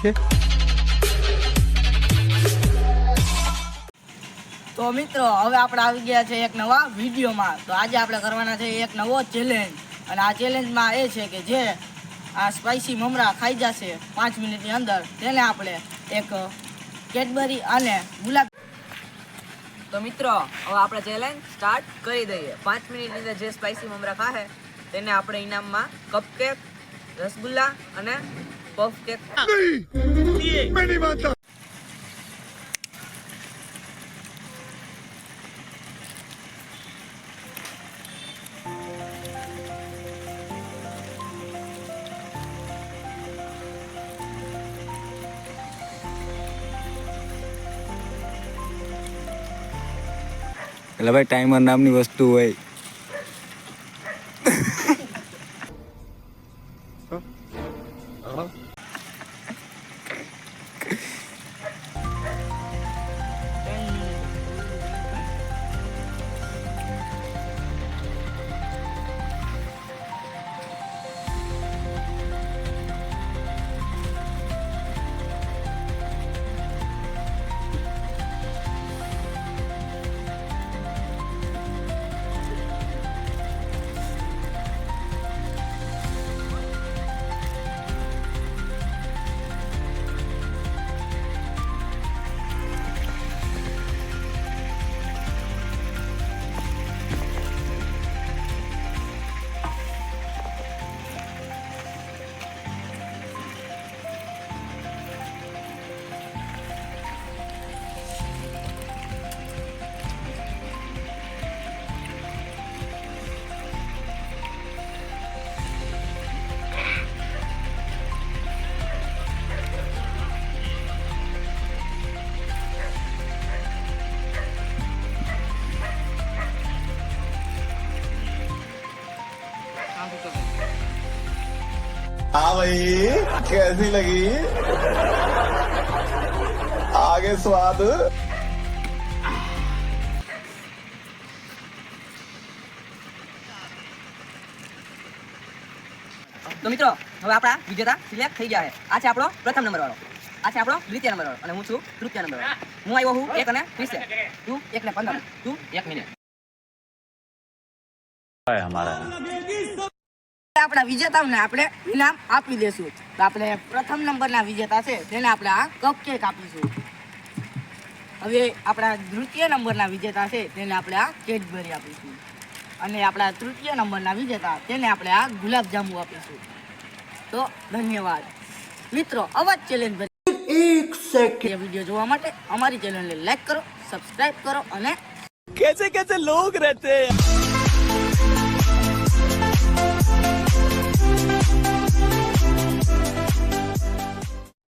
है। તો મિત્રો હવે આપણે આવી ગયા છે એક નવા વિડીયોમાં। તો આજે આપણે કરવાના છે એક નવો ચેલેન્જ, અને આ ચેલેન્જમાં એ છે કે જે આ સ્પાઇસી મમરા ખાઈ જશે 5 મિનિટની અંદર તેને આપણે એક કેડબરી અને ગુલાબ। તો મિત્રો હવે આપણે ચેલેન્જ સ્ટાર્ટ કરી દઈએ। 5 મિનિટની અંદર જે સ્પાઇસી મમરા ખાહે તેને આપણે ઇનામમાં કપકેક, રસગુલ્લા અને પફ કેક એટલે ભાઈ ટાઈમર નામની વસ્તુ હોય। हाँ भाई, कैसी लगी? आगे स्वाद। તો મિત્રો હવે આપણા વિજેતા સિલેક્ટ થઈ ગયા છે। આ છે આપણો પ્રથમ નંબર વાળો, આ છે આપણો દ્વિતીય નંબર વાળો, અને હું છું તૃતીય નંબર વાળો। હું આવ્યો હું 1 અને 20, તું 1 ને 15, તું 1 મિનિટ। આપણા વિજેતાઓને આપણે ઇનામ આપી દેશું। તો આપણે પ્રથમ નંબરના વિજેતા છે તેને આપણે આ કપકેક આપીશું। હવે આપણા દ્વિતીય નંબરના વિજેતા છે તેને આપણે આ કેડબરી આપીશું, અને આપણા તૃતીય નંબરના વિજેતા તેને આપણે આ ગુલાબજાંબુ આપીશું। તો ધન્યવાદ મિત્રો। આવા જ ચેલેન્જ એક સેકન્ડ વિડીયો જોવા માટે અમારી ચેનલને લાઈક કરો, સબસ્ક્રાઇબ કરો, અને कैसे कैसे लोग रहते हैं।